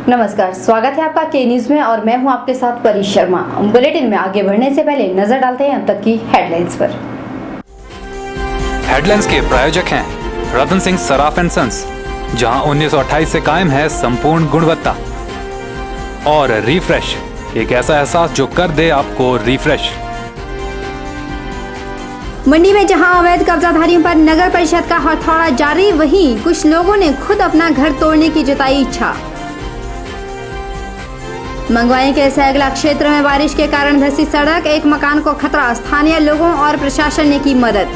नमस्कार, स्वागत है आपका के न्यूज में और मैं हूं आपके साथ परी शर्मा। बुलेटिन में आगे बढ़ने से पहले नजर डालते हैं अब तक की हेडलाइंस पर। हेडलाइंस के प्रायोजक हैं रतन सिंह सराफ एंड सन्स, जहां 1928 से कायम है संपूर्ण गुणवत्ता। और रिफ्रेश, एक ऐसा एहसास जो कर दे आपको रिफ्रेश। मंडी में जहां अवैध कब्जाधारियों पर नगर परिषद का हथौड़ा जारी, वहीं कुछ लोगों ने खुद अपना घर तोड़ने की जताई इच्छा। मंगवाई के सैगला क्षेत्र में बारिश के कारण धंसी सड़क, एक मकान को खतरा, स्थानीय लोगों और प्रशासन ने की मदद।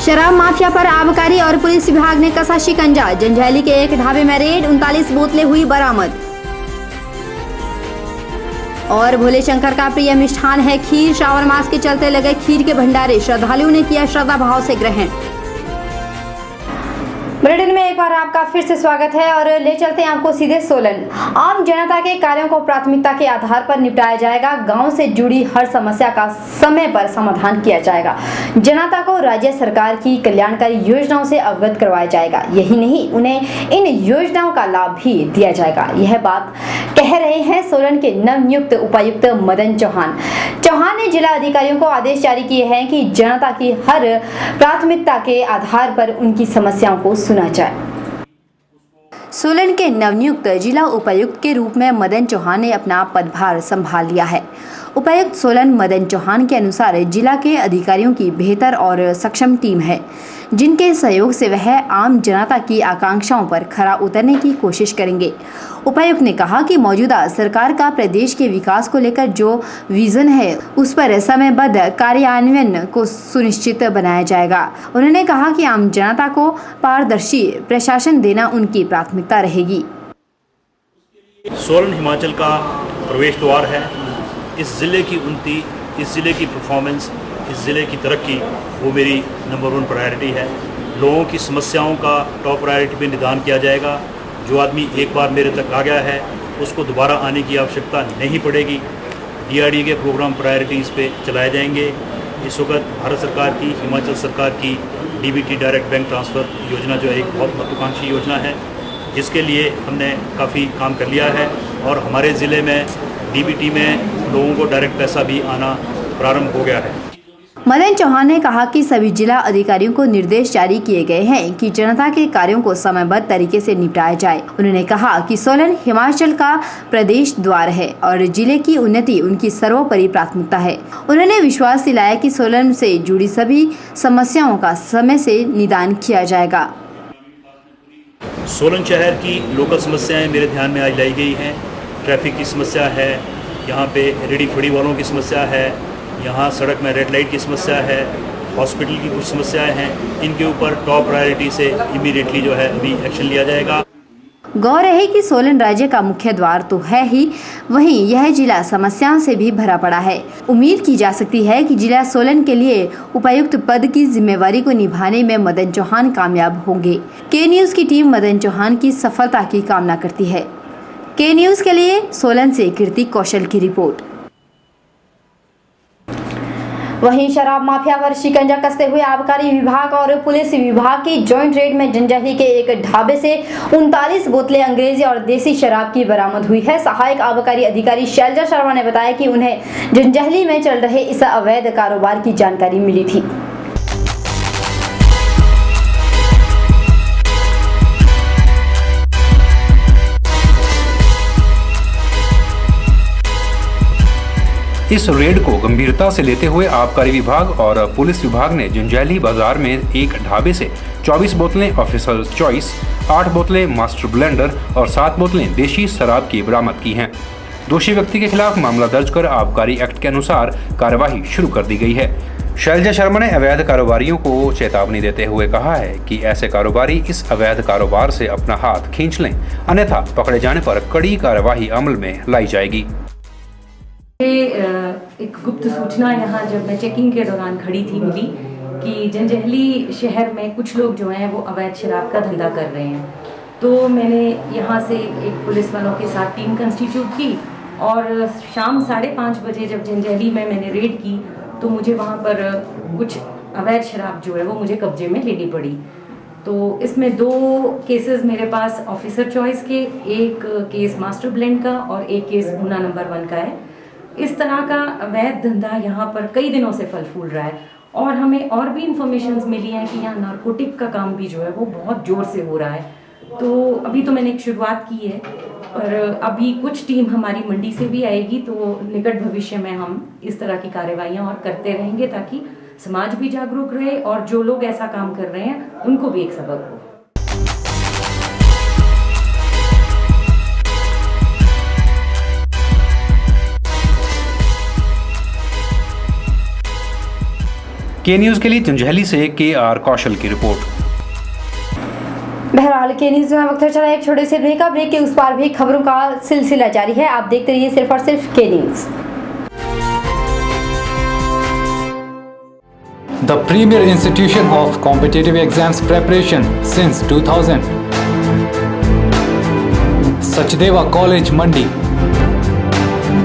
शराब माफिया पर आबकारी और पुलिस विभाग ने कसा शिकंजा, जंजैहली के एक ढाबे में रेड, 39 बोतलें हुई बरामद। और भोले शंकर का प्रिय मिष्ठान है खीर, श्रावण मास के चलते लगे खीर के भंडारे, श्रद्धालुओं ने किया श्रद्धा भाव से ग्रहण। बुलेटिन में एक बार आपका फिर से स्वागत है और ले चलते हैं आपको सीधे सोलन। आम जनता के कार्यों को प्राथमिकता के आधार पर निपटाया जाएगा। गांव से जुड़ी हर समस्या का समय पर समाधान किया जाएगा। जनता को राज्य सरकार की कल्याणकारी योजनाओं से अवगत करवाया जाएगा। यही नहीं, उन्हें इन योजनाओं का लाभ भी दिया जाएगा। यह बात कह रहे हैं सोलन के नवनियुक्त उपायुक्त मदन चौहान। चौहान ने जिला अधिकारियों को आदेश जारी किए हैं कि जनता की हर प्राथमिकता के आधार पर उनकी समस्याओं को सुना जाए। सोलन के नवनियुक्त जिला उपायुक्त के रूप में मदन चौहान ने अपना पदभार संभाल लिया है। उपायुक्त सोलन मदन चौहान के अनुसार जिला के अधिकारियों की बेहतर और सक्षम टीम है, जिनके सहयोग से वह आम जनता की आकांक्षाओं पर खरा उतरने की कोशिश करेंगे। उपायुक्त ने कहा कि मौजूदा सरकार का प्रदेश के विकास को लेकर जो विजन है, उस पर समयबद्ध कार्यान्वयन को सुनिश्चित बनाया जाएगा। उन्होंने कहा कि आम जनता को पारदर्शी प्रशासन देना उनकी प्राथमिकता रहेगी। सोलन हिमाचल का प्रवेश द्वार है। इस ज़िले की उन्नति, इस ज़िले की परफॉर्मेंस, इस ज़िले की तरक्की, वो मेरी नंबर 1 प्रायोरिटी है। लोगों की समस्याओं का टॉप प्रायोरिटी पे निदान किया जाएगा। जो आदमी एक बार मेरे तक आ गया है, उसको दोबारा आने की आवश्यकता नहीं पड़ेगी। DRD के प्रोग्राम प्रायोरिटीज़ पे चलाए जाएंगे। इस वक्त भारत सरकार की, हिमाचल सरकार की DBT डायरेक्ट बैंक ट्रांसफ़र योजना जो एक बहुत महत्वाकांक्षी योजना है, जिसके लिए हमने काफ़ी काम कर लिया है और हमारे ज़िले में DBT में लोगों को डायरेक्ट पैसा भी आना प्रारंभ हो गया है। मदन चौहान ने कहा कि सभी जिला अधिकारियों को निर्देश जारी किए गए हैं कि जनता के कार्यों को समयबद्ध तरीके से निपटाया जाए। उन्होंने कहा कि सोलन हिमाचल का प्रदेश द्वार है और जिले की उन्नति उनकी सर्वोपरि प्राथमिकता है। उन्होंने विश्वास दिलाया कि सोलन से जुड़ी सभी समस्याओं का समय से निदान किया जाएगा। सोलन शहर की लोकल समस्याएं मेरे ध्यान में आज लाई गई हैं। ट्रैफिक की समस्या है, यहाँ पे रेडी फड़ी वालों की समस्या है, यहाँ सड़क में रेड लाइट की समस्या है, हॉस्पिटल की कुछ समस्याएं हैं। इनके ऊपर टॉप प्रायोरिटी से इमीडिएटली जो है अभी एक्शन लिया जाएगा। गौर है कि सोलन राज्य का मुख्य द्वार तो है ही, वहीं यह जिला समस्याओं से भी भरा पड़ा है। उम्मीद की जा सकती है कि जिला सोलन के लिए उपायुक्त पद की जिम्मेवारी को निभाने में मदन चौहान कामयाब होंगे। के न्यूज की टीम मदन चौहान की सफलता की कामना करती है। के न्यूज के लिए सोलन से कीर्ति कौशल की रिपोर्ट। वहीं शराब माफिया पर शिकंजा कसते हुए आबकारी विभाग और पुलिस विभाग की जॉइंट रेड में जंजैहली के एक ढाबे से 39 बोतलें अंग्रेजी और देसी शराब की बरामद हुई है। सहायक आबकारी अधिकारी शैलजा शर्मा ने बताया कि उन्हें जंजैहली में चल रहे इस अवैध कारोबार की जानकारी मिली थी। इस रेड को गंभीरता से लेते हुए आबकारी विभाग और पुलिस विभाग ने जंजैहली बाजार में एक ढाबे से 24 बोतलें ऑफिसर चॉइस, 8 बोतलें मास्टर ब्लेंडर और 7 बोतलें देशी शराब की बरामद की हैं। दोषी व्यक्ति के खिलाफ मामला दर्ज कर आबकारी एक्ट के अनुसार कार्यवाही शुरू कर दी गई है। शैलजा शर्मा ने अवैध कारोबारियों को चेतावनी देते हुए कहा है कि ऐसे कारोबारी इस अवैध कारोबार से अपना हाथ खींच लें, अन्यथा पकड़े जाने पर कड़ी कार्यवाही अमल में लाई जाएगी। एक गुप्त सूचना यहाँ जब मैं चेकिंग के दौरान खड़ी थी मिली कि जंजैहली शहर में कुछ लोग जो हैं वो अवैध शराब का धंधा कर रहे हैं। तो मैंने यहाँ से एक पुलिस वालों के साथ टीम कंस्टिट्यूट की और शाम 5:30 बजे जब जंजैहली में मैंने रेड की तो मुझे वहाँ पर कुछ अवैध शराब जो है वो मुझे कब्जे में लेनी पड़ी। तो इसमें 2 केसेस मेरे पास ऑफिसर चॉइस के, एक केस मास्टर ब्लेंड का और एक केस ऊना नंबर 1 का है। इस तरह का अवैध धंधा यहाँ पर कई दिनों से फल फूल रहा है और हमें और भी इंफॉर्मेशंस मिली हैं कि यहाँ नारकोटिक का काम भी जो है वो बहुत ज़ोर से हो रहा है। तो अभी तो मैंने एक शुरुआत की है, पर अभी कुछ टीम हमारी मंडी से भी आएगी, तो निकट भविष्य में हम इस तरह की कार्रवाइयाँ और करते रहेंगे ताकि समाज भी जागरूक रहे और जो लोग ऐसा काम कर रहे हैं उनको भी एक सबक हो। के न्यूज़ के लिए जंजैहली से KR कौशल की रिपोर्ट। बहरहाल के न्यूज में वक्त चला एक छोटे से ब्रेक का। ब्रेक के उस पार भी खबरों का सिलसिला जारी है। आप देखते रहिए सिर्फ और सिर्फ के news. The premier institution of competitive exams preparation since 2000. Sachdeva College Mandi,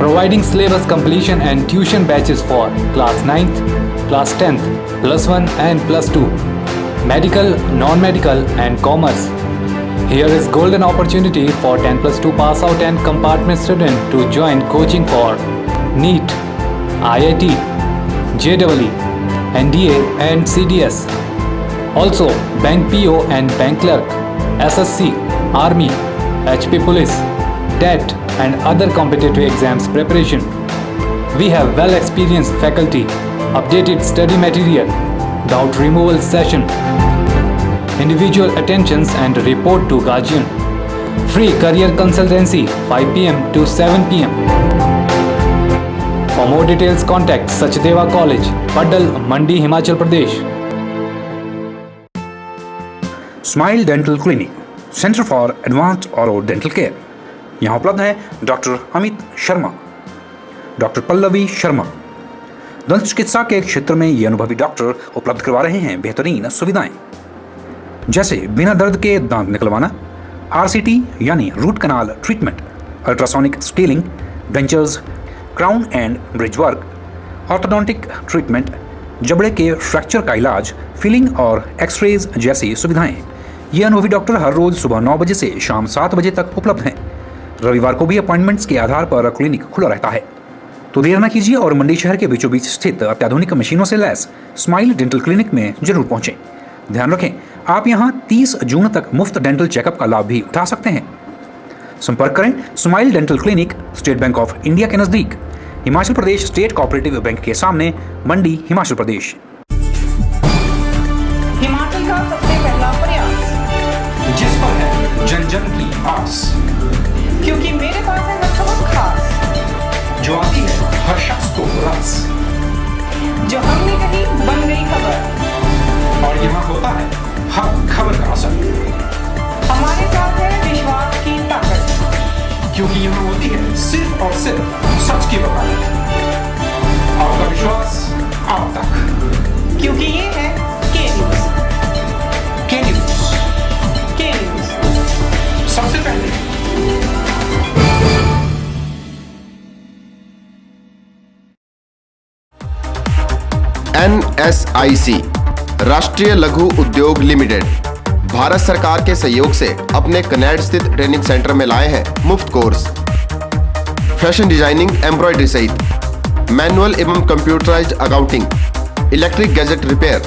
providing syllabus completion and tuition batches for class 9th, class 10th, plus 1 and plus 2, medical, non-medical and commerce. Here is golden opportunity for 10 plus 2 pass out and compartment student to join coaching for NEET, IIT, JEE, NDA and CDS. Also bank PO and bank clerk, SSC, Army, HP Police, TET and other competitive exams preparation. We have well experienced faculty, updated study material, doubt removal session, individual attentions and report to guardian. Free career consultancy 5 PM to 7 PM. For more details, contact Sachdeva College, Paddal, Mandi, Himachal Pradesh. Smile dental clinic, centre for advanced Auro dental care. यहाँ उपलब्ध है doctor Amit Sharma, doctor Pallavi Sharma. दंत चिकित्सा के क्षेत्र में ये अनुभवी डॉक्टर उपलब्ध करवा रहे हैं बेहतरीन सुविधाएं, जैसे बिना दर्द के दांत निकलवाना, RCT यानी root canal treatment, ultrasonic scaling, dentures, crown and bridge work, orthodontic treatment, जबड़े के फ्रैक्चर का इलाज, फिलिंग और एक्सरेज जैसी सुविधाएं। ये अनुभवी डॉक्टर हर रोज सुबह 9 बजे से शाम 7 बजे तक उपलब्ध हैं। रविवार को भी अपॉइंटमेंट्स के आधार पर क्लिनिक खुला रहता है। तो देर न कीजिए और मंडी शहर के बीचों बीच स्थित अत्याधुनिक मशीनों से लैस स्माइल डेंटल क्लिनिक में जरूर पहुंचें। ध्यान रखें, आप यहां 30 जून तक मुफ्त डेंटल चेकअप का लाभ भी उठा सकते हैं। संपर्क करें smile dental clinic, state bank of India के नजदीक, Himachal Pradesh state cooperative bank के सामने, मंडी, हिमाचल प्रदेश। हिमाचल का सबसे पहला प्रयास, जिस पर है जन जन की आस, क्योंकि मेरे पास है खबर खास, जो आती है हर शख्स को रस, जो हमने कही बन गई खबर, और यहाँ होता है हर खबर का असर। हमारे साथ है विश्वास की ताकत, क्योंकि यहाँ होती है सिर्फ और सिर्फ सच की वकालत। आपका विश्वास आप तक, क्योंकि ये है के न्यूज। के न्यूज, के न्यूज सबसे पहले। NSIC राष्ट्रीय लघु उद्योग लिमिटेड भारत सरकार के सहयोग से अपने कनेड स्थित ट्रेनिंग सेंटर में लाए हैं मुफ्त कोर्स फैशन डिजाइनिंग, एम्ब्रॉयडरी सहित मैनुअल एवं computerised accounting, electric gadget repair,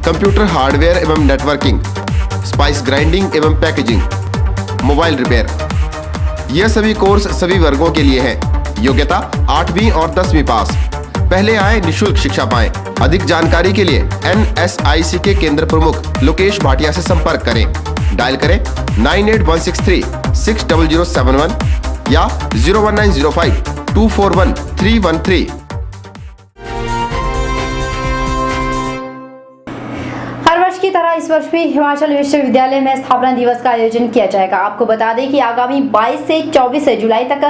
computer hardware एवं नेटवर्किंग, स्पाइस ग्राइंडिंग एवं पैकेजिंग, मोबाइल रिपेयर। यह सभी कोर्स सभी वर्गों के लिए हैं। योग्यता 8वीं और 10वीं पास। पहले आए निशुल्क शिक्षा पाएं। अधिक जानकारी के लिए NSIC के केंद्र प्रमुख लोकेश भाटिया से संपर्क करें। डायल करें 98163 60071 या 01905 241 313। हर वर्ष की तरह इस वर्ष भी हिमाचल विश्वविद्यालय में स्थापना दिवस का आयोजन किया जाएगा। आपको बता दें कि आगामी 22 से 24 जुलाई तक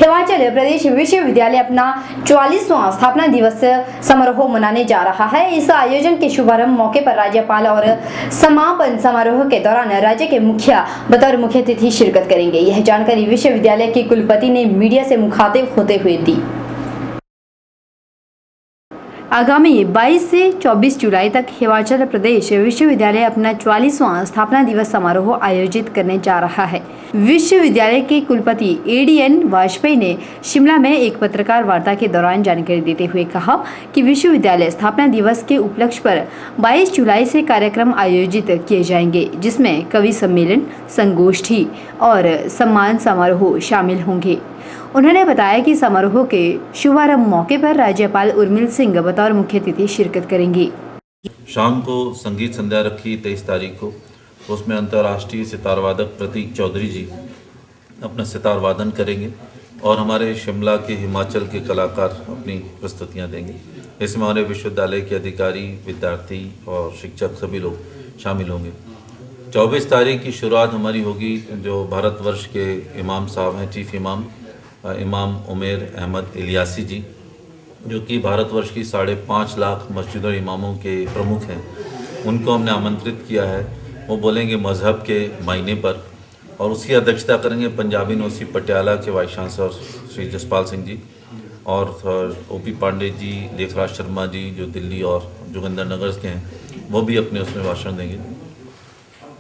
हिमाचल प्रदेश विश्वविद्यालय अपना 44वां स्थापना दिवस समारोह मनाने जा रहा है। इस आयोजन के शुभारंभ मौके पर राज्यपाल और समापन समारोह के दौरान राज्य के मुखिया बतौर मुख्य अतिथि शिरकत करेंगे। यह जानकारी विश्वविद्यालय के कुलपति ने मीडिया से मुखातिब होते हुए दी। आगामी 22 से 24 जुलाई तक हिमाचल प्रदेश विश्वविद्यालय अपना 44वां स्थापना दिवस समारोह आयोजित करने जा रहा है। विश्वविद्यालय के कुलपति एडीएन वाजपेयी ने शिमला में एक पत्रकार वार्ता के दौरान जानकारी देते हुए कहा कि विश्वविद्यालय स्थापना दिवस के उपलक्ष्य पर 22 जुलाई से कार्यक्रम आयोजित किए जाएंगे, जिसमें कवि सम्मेलन, संगोष्ठी और सम्मान समारोह शामिल होंगे। उन्होंने बताया कि समारोह के शुभारंभ मौके पर राज्यपाल उर्मिल सिंह बतौर मुख्य अतिथि शिरकत करेंगी। शाम को संगीत संध्या रखी 23 तारीख को, उसमें अंतर्राष्ट्रीय सितार वादक प्रतीक चौधरी जी अपना सितार वादन करेंगे और हमारे शिमला के, हिमाचल के कलाकार अपनी प्रस्तुतियां देंगे। इसमें हमारे विश्वविद्यालय के अधिकारी, विद्यार्थी और शिक्षक सभी लोग शामिल होंगे। 24 तारीख की शुरुआत हमारी होगी जो भारतवर्ष के इमाम साहब हैं, चीफ इमाम उमेर अहमद इलियासी जी, जो कि भारतवर्ष की 5.5 लाख मस्जिद और इमामों के प्रमुख हैं। उनको हमने आमंत्रित किया है। वो बोलेंगे मज़हब के मायने पर, और उसकी अध्यक्षता करेंगे पंजाबी यूनिवर्सिटी पटियाला के वाइस चांसलर श्री जसपाल सिंह जी और ओपी पांडे जी, लेखराज शर्मा जी जो दिल्ली और जोगिंदरनगर के हैं, वो भी अपने उसमें भाषण देंगे।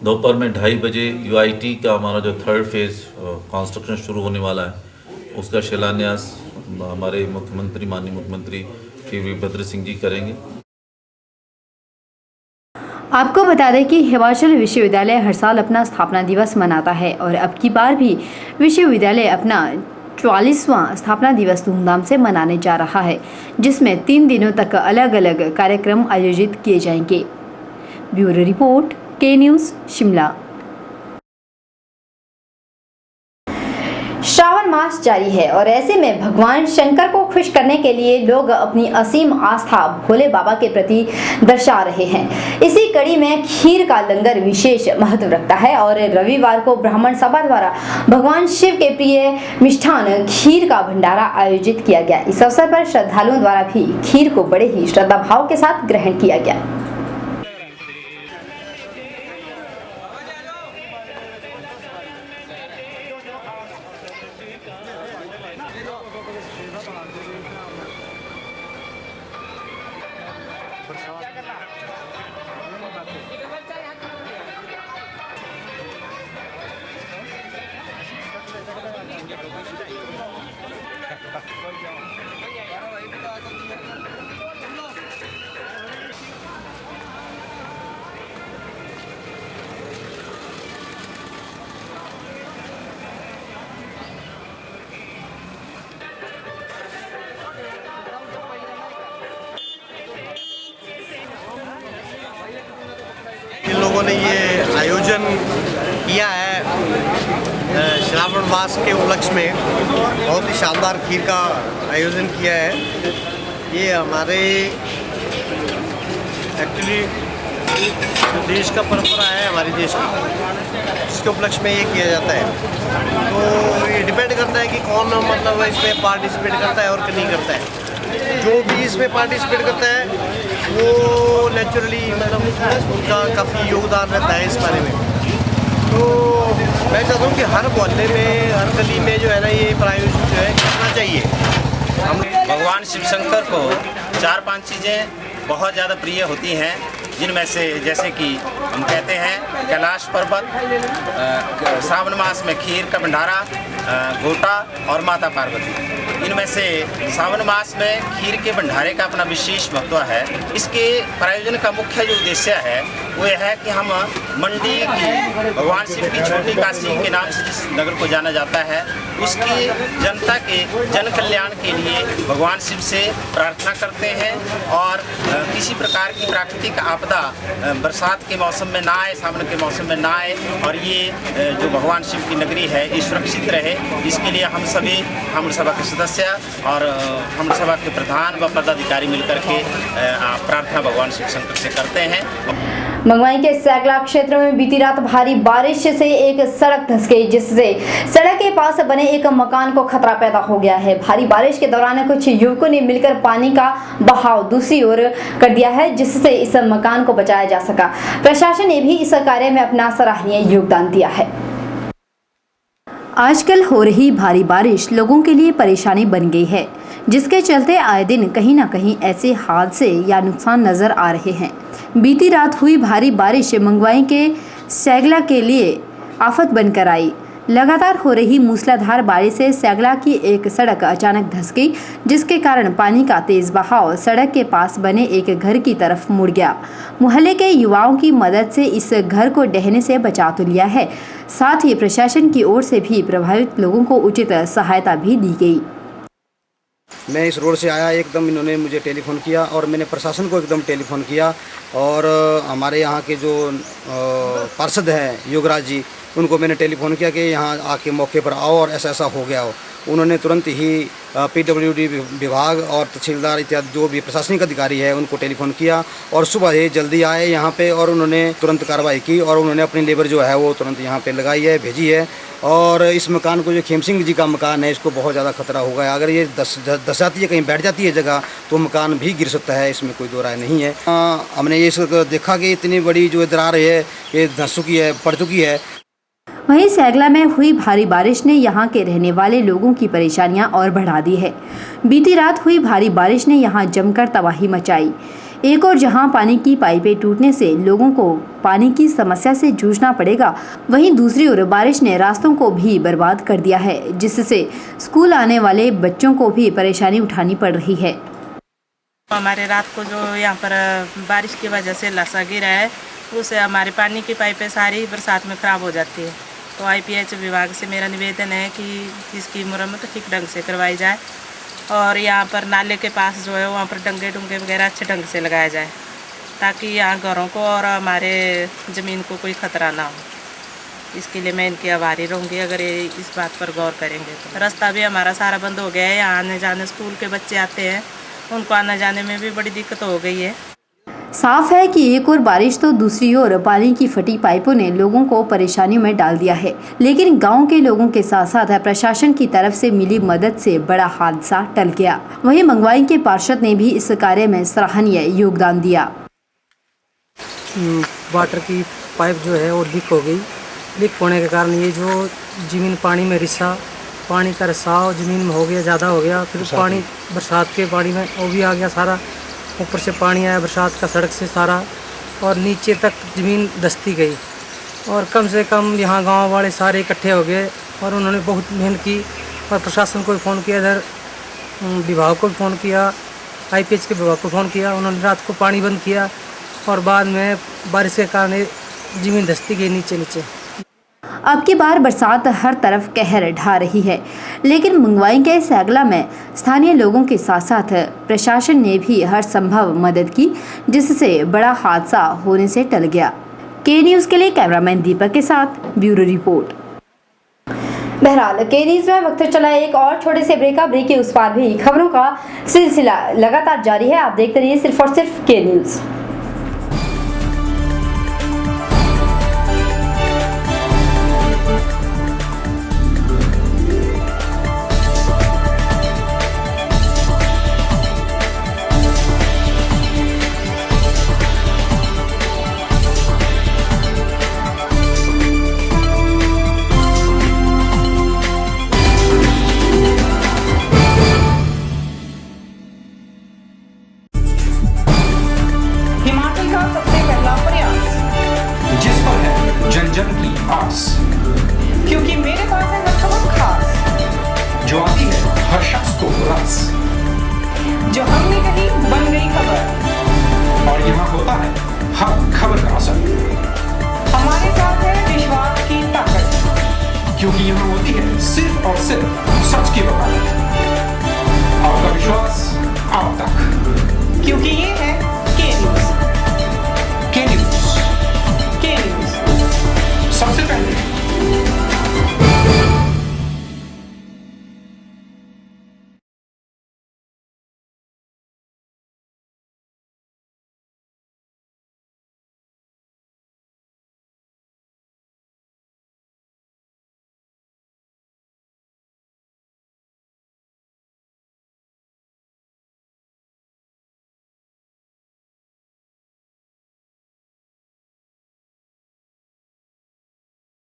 दोपहर में 2:30 बजे यूआईटी का हमारा जो 3rd फेज़ कंस्ट्रक्शन शुरू होने वाला है, उसका शिलान्यास हमारे मुख्यमंत्री, माननीय मुख्यमंत्री श्री वीरभद्र सिंह जी करेंगे। आपको बता दें कि हिमाचल विश्वविद्यालय हर साल अपना स्थापना दिवस मनाता है और अब की बार भी विश्वविद्यालय अपना 44वां स्थापना दिवस धूमधाम से मनाने जा रहा है, जिसमें 3 दिनों तक अलग अलग कार्यक्रम आयोजित किए जाएंगे। ब्यूरो रिपोर्ट, के न्यूज़, शिमला। श्रावण मास जारी है और ऐसे में भगवान शंकर को खुश करने के लिए लोग अपनी असीम आस्था भोले बाबा के प्रति दर्शा रहे हैं। इसी कड़ी में खीर का लंगर विशेष महत्व रखता है और रविवार को ब्राह्मण सभा द्वारा भगवान शिव के प्रिय मिष्ठान खीर का भंडारा आयोजित किया गया। इस अवसर पर श्रद्धालुओं द्वारा भी खीर को बड़े ही श्रद्धा भाव के साथ ग्रहण किया गया। इन लोगों ने ये आयोजन किया है श्रावण मास के उपलक्ष्य में, बहुत ही शानदार खीर का आयोजन किया है। ये हमारे एक्चुअली जो देश का परंपरा है, हमारे देश की, इसके उपलक्ष्य में ये किया जाता है। तो ये डिपेंड करता है कि कौन मतलब इसमें पार्टिसिपेट करता है और नहीं करता है। जो भी इसमें पार्टिसिपेट करता है वो नेचुरली मतलब उनका काफ़ी योगदान रहता है इस बारे में। तो मैं चाहता हूँ कि हर मोहल्ले में, हर गली में जो है ना, ये प्रायोजन जो है करना चाहिए। हम भगवान शिव शंकर को 4-5 चीज़ें बहुत ज़्यादा प्रिय होती हैं, जिनमें से जैसे कि हम कहते हैं कैलाश पर्वत, श्रावण मास में खीर का भंडारा, गोटा और माता पार्वती। इनमें से श्रावण मास में खीर के भंडारे का अपना विशेष महत्व है। इसके प्रायोजन का मुख्य जो उद्देश्य है वो यह है कि हम मंडी की भगवान शिव की छोटी काशी के नाम से जिस नगर को जाना जाता है, उसकी जनता के जन कल्याण के लिए भगवान शिव से प्रार्थना करते हैं और किसी प्रकार की प्राकृतिक आपदा बरसात के मौसम में ना आए, सावन के मौसम में ना आए और ये जो भगवान शिव की नगरी है ये सुरक्षित रहे। इसके लिए हम सभी हमर सभा के सदस्य और हमर सभा के प्रधान व पदाधिकारी मिलकर के प्रार्थना भगवान शिव शंकर से करते हैं। मंगवाई के सैकला क्षेत्र में बीती रात भारी बारिश से एक सड़क धंस गई, जिससे सड़क के पास बने एक मकान को खतरा पैदा हो गया है। भारी बारिश के दौरान कुछ युवकों ने मिलकर पानी का बहाव दूसरी ओर कर दिया है, जिससे इस मकान को बचाया जा सका। प्रशासन ने भी इस कार्य में अपना सराहनीय योगदान दिया है। आजकल हो रही भारी बारिश लोगों के लिए परेशानी बन गई है, जिसके चलते आए दिन कहीं न कहीं ऐसे हादसे या नुकसान नजर आ रहे हैं। बीती रात हुई भारी बारिश मंगवाई के सैगला के लिए आफत बनकर आई। लगातार हो रही मूसलाधार बारिश से सैगला की एक सड़क अचानक धंस गई, जिसके कारण पानी का तेज बहाव सड़क के पास बने एक घर की तरफ मुड़ गया। मोहल्ले के युवाओं की मदद से इस घर को ढहने से बचा तो लिया है, साथ ही प्रशासन की ओर से भी प्रभावित लोगों को उचित सहायता भी दी गई। मैं इस रोड से आया, एकदम इन्होंने मुझे टेलीफोन किया और मैंने प्रशासन को एकदम टेलीफोन किया और हमारे यहाँ के जो पार्षद हैं योगराज जी, उनको मैंने टेलीफोन किया कि यहाँ आके मौके पर आओ और ऐसा ऐसा हो गया हो। उन्होंने तुरंत ही PWD विभाग और तहसीलदार इत्यादि जो भी प्रशासनिक अधिकारी है उनको टेलीफोन किया और सुबह ही जल्दी आए यहाँ पे और उन्होंने तुरंत कार्रवाई की और उन्होंने अपनी लेबर जो है वो तुरंत यहाँ पे लगाई है, भेजी है। और इस मकान को जो खेम सिंह जी का मकान है, इसको बहुत ज़्यादा खतरा होगा। अगर ये धस जाती है, कहीं बैठ जाती है जगह, तो मकान भी गिर सकता है, इसमें कोई दो राय नहीं है। हमने ये देखा कि इतनी बड़ी जो दरार है ये धंस चुकी है, पड़ चुकी है। वहीं सैगला में हुई भारी बारिश ने यहां के रहने वाले लोगों की परेशानियां और बढ़ा दी है। बीती रात हुई भारी बारिश ने यहां जमकर तबाही मचाई। एक और जहां पानी की पाइपें टूटने से लोगों को पानी की समस्या से जूझना पड़ेगा, वहीं दूसरी ओर बारिश ने रास्तों को भी बर्बाद कर दिया है, जिससे स्कूल आने वाले बच्चों को भी परेशानी उठानी पड़ रही है। हमारे रात को जो यहाँ पर बारिश की वजह से लसा गिरा है, उससे हमारे पानी की पाइपें सारी बरसात में ख़राब हो जाती है। तो IPH विभाग से मेरा निवेदन है कि इसकी मरम्मत ठीक ढंग से करवाई जाए और यहाँ पर नाले के पास जो है वहाँ पर डंगे डुंगे वगैरह अच्छे ढंग से लगाया जाए, ताकि यहाँ घरों को और हमारे ज़मीन को कोई ख़तरा ना हो। इसके लिए मैं इनकी आभारी रहूँगी अगर ये इस बात पर गौर करेंगे तो। रास्ता भी हमारा सारा बंद हो गया है, यहाँ आने जाने स्कूल के बच्चे आते हैं, उनको आने जाने में भी बड़ी दिक्कत हो गई है। साफ है कि एक और बारिश तो दूसरी ओर पानी की फटी पाइपों ने लोगों को परेशानियों में डाल दिया है, लेकिन गांव के लोगों के साथ साथ प्रशासन की तरफ से मिली मदद से बड़ा हादसा टल गया। वहीं मंगवाई के पार्षद ने भी इस कार्य में सराहनीय योगदान दिया। वाटर की पाइप जो है वो लीक हो गई। लीक होने के कारण ये जो जमीन पानी में रिसा, पानी का रिसाव जमीन में हो गया, ज़्यादा हो गया। फिर पानी बरसात के पानी में वो भी आ गया सारा, ऊपर से पानी आया बरसात का सड़क से सारा और नीचे तक ज़मीन धंसती गई। और कम से कम यहाँ गांव वाले सारे इकट्ठे हो गए और उन्होंने बहुत मेहनत की और प्रशासन को भी फ़ोन किया, इधर विभाग को भी फ़ोन किया, IPH के विभाग को फ़ोन किया। उन्होंने रात को पानी बंद किया और बाद में बारिश के कारण ज़मीन धंसती गई नीचे। अब की बार बरसात हर तरफ कहर ढा रही है, लेकिन मंगवाई के सैगला में स्थानीय लोगों के साथ साथ प्रशासन ने भी हर संभव मदद की, जिससे बड़ा हादसा होने से टल गया। K-News के लिए कैमरामैन दीपक के साथ ब्यूरो रिपोर्ट। बहरहाल K-News में वक्त चला एक और छोटे से ब्रेक के उस पार भी खबरों का सिलसिला लगातार जारी है। आप देखते रहिए सिर्फ और सिर्फ K-News। हिमाचल का सबसे पहला प्रयास, जिस पर है जन जन की आस, क्योंकि मेरे पास है हर खबर खास, जो आती है हर शख्स को रास, जो हमने कही बन गई खबर और यहाँ होता है हर खबर का असर, हमारे साथ है विश्वास की ताकत, क्योंकि यहाँ होती है सिर्फ और सिर्फ सच की वकालत। आपका विश्वास आप तक, क्योंकि ये